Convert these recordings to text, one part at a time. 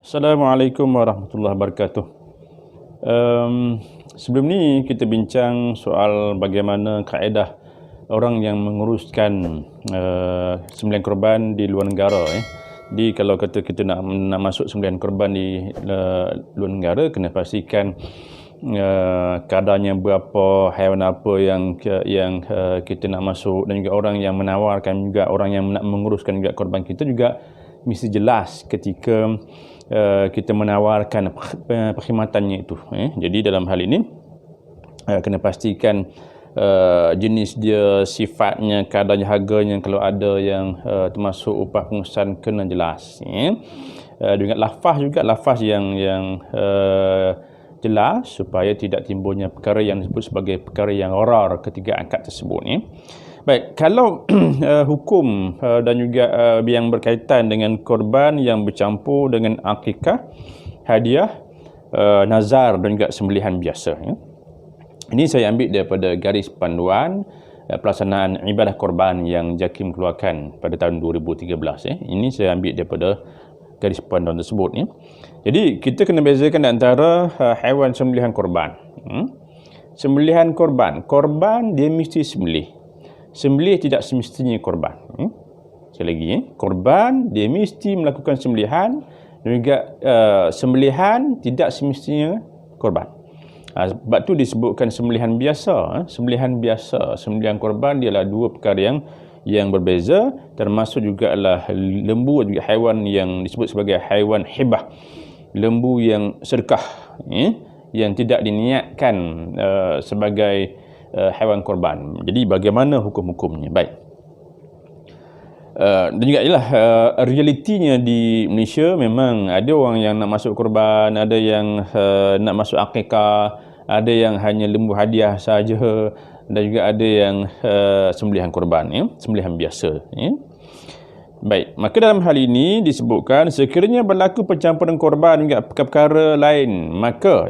Assalamualaikum warahmatullahi wabarakatuh. Sebelum ni kita bincang soal bagaimana kaedah orang yang menguruskan sembelihan korban di luar negara. Jadi kalau kata kita nak masuk sembelihan korban di luar negara, kena pastikan kadarnya berapa, haiwan apa yang kita nak masuk, dan juga orang yang menawarkan, juga orang yang nak menguruskan juga korban kita juga mesti jelas ketika kita menawarkan perkhidmatannya itu. Jadi dalam hal ini kena pastikan jenis dia, sifatnya, kadarnya, harganya, kalau ada yang termasuk upah pengurusan kena jelas. Dengan lafaz yang jelas supaya tidak timbulnya perkara yang disebut sebagai perkara yang gharar ketika akad tersebut. Baik, kalau hukum dan juga yang berkaitan dengan korban yang bercampur dengan akikah, hadiah, nazar dan juga sembelihan biasa. Ini saya ambil daripada garis panduan pelaksanaan ibadah korban yang JAKIM keluarkan pada tahun 2013. Ini saya ambil daripada garis panduan tersebut. Jadi kita kena bezakan antara haiwan sembelihan korban. Sembelihan korban dia mesti sembelih tidak semestinya korban. Sekali lagi, korban dia mesti melakukan sembelihan, dan juga sembelihan tidak semestinya korban. Sebab tu disebutkan sembelihan biasa. Sembelihan korban dia adalah dua perkara yang berbeza, termasuk juga adalah lembu, juga haiwan yang disebut sebagai haiwan hibah, lembu yang sedekah, yang tidak diniatkan sebagai haiwan korban. Jadi bagaimana hukum-hukumnya? Baik. Dan juga realitinya di Malaysia memang ada orang yang nak masuk korban, ada yang nak masuk akikah, ada yang hanya lembu hadiah saja, dan juga ada yang sembelihan korban, sembelihan biasa. Baik, maka dalam hal ini disebutkan sekiranya berlaku pencampuran korban juga perkara lain, maka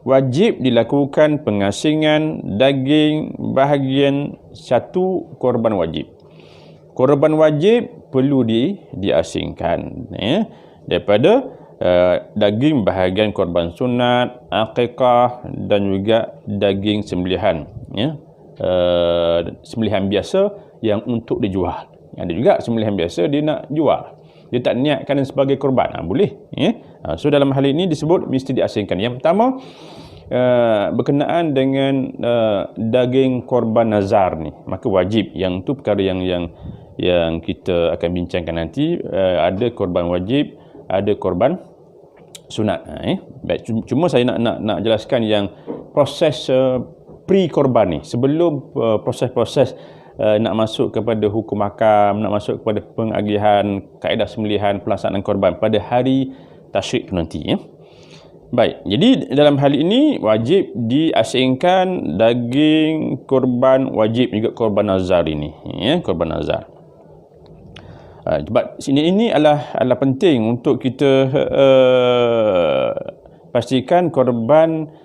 wajib dilakukan pengasingan daging bahagian satu korban wajib. Korban wajib perlu diasingkan daripada daging bahagian korban sunat, akikah, dan juga daging sembelihan, sembelihan biasa yang untuk dijual. Ada juga sembelihan biasa dia nak jual, dia tak niatkan sebagai korban, boleh. So dalam hal ini disebut mesti diasingkan. Yang pertama berkenaan dengan daging korban nazar ni, maka wajib. Yang tu perkara yang kita akan bincangkan nanti. Ada korban wajib, ada korban sunat. Baik, cuma saya nak jelaskan yang proses pre-korban ni, sebelum proses-proses nak masuk kepada hukum hakam, nak masuk kepada pengagihan kaedah sembelihan, pelaksanaan korban pada hari tasyrik nanti. Baik, jadi dalam hal ini wajib diasingkan daging korban wajib, juga korban nazar ini, korban nazar. Sebab ini adalah penting untuk kita pastikan korban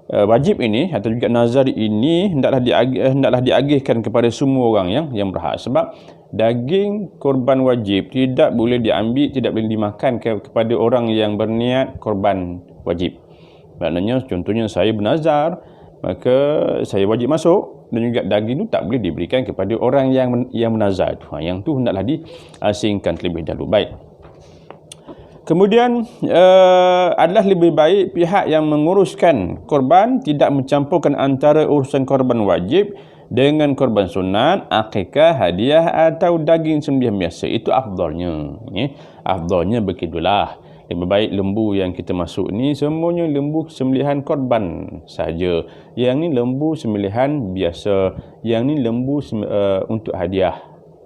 wajib ini atau juga nazar ini hendaklah diagihkan kepada semua orang yang berhak. Sebab daging korban wajib tidak boleh diambil, tidak boleh dimakan kepada orang yang berniat korban wajib. Maknanya contohnya saya bernazar, maka saya wajib masuk, dan juga daging itu tak boleh diberikan kepada orang yang menazar itu. Yang tu hendaklah diasingkan terlebih dahulu. Baik. Kemudian adalah lebih baik pihak yang menguruskan korban tidak mencampurkan antara urusan korban wajib dengan korban sunat, akikah, hadiah atau daging sembelihan biasa. Itu afdalnya. Afdalnya begitulah. Lebih baik lembu yang kita masuk ni semuanya lembu sembelihan korban saja. Yang ni lembu sembelihan biasa. Yang ni lembu untuk hadiah.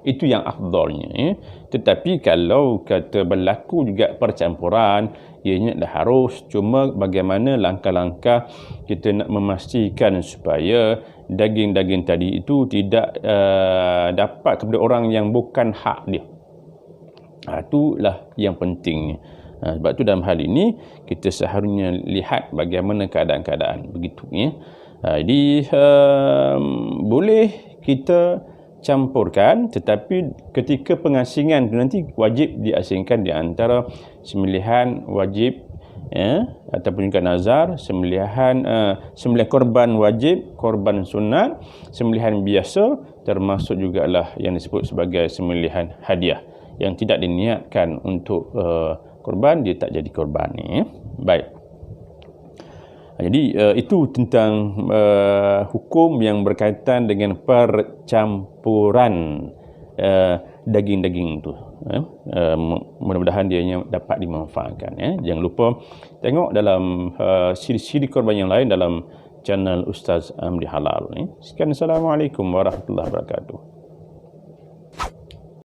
Itu yang afdalnya. Tetapi kalau kata berlaku juga percampuran, ianya dah harus. Cuma bagaimana langkah-langkah kita nak memastikan supaya daging-daging tadi itu tidak dapat kepada orang yang bukan hak dia. Itulah yang pentingnya. Sebab tu dalam hal ini kita seharusnya lihat bagaimana keadaan-keadaan begitu. Jadi boleh kita campurkan, tetapi ketika pengasingan itu nanti wajib diasingkan di antara sembelihan wajib, ataupun juga nazar, sembelihan korban wajib, korban sunat, sembelihan biasa, termasuk jugalah yang disebut sebagai sembelihan hadiah yang tidak diniatkan untuk korban, dia tak jadi korban ni. Baik. Jadi itu tentang hukum yang berkaitan dengan percampuran daging-daging itu. Mudah-mudahan dia dapat dimanfaatkan. Jangan lupa tengok dalam siri-siri korban yang lain dalam channel Ustaz Amri Halal. Sekian, Assalamualaikum warahmatullahi wabarakatuh.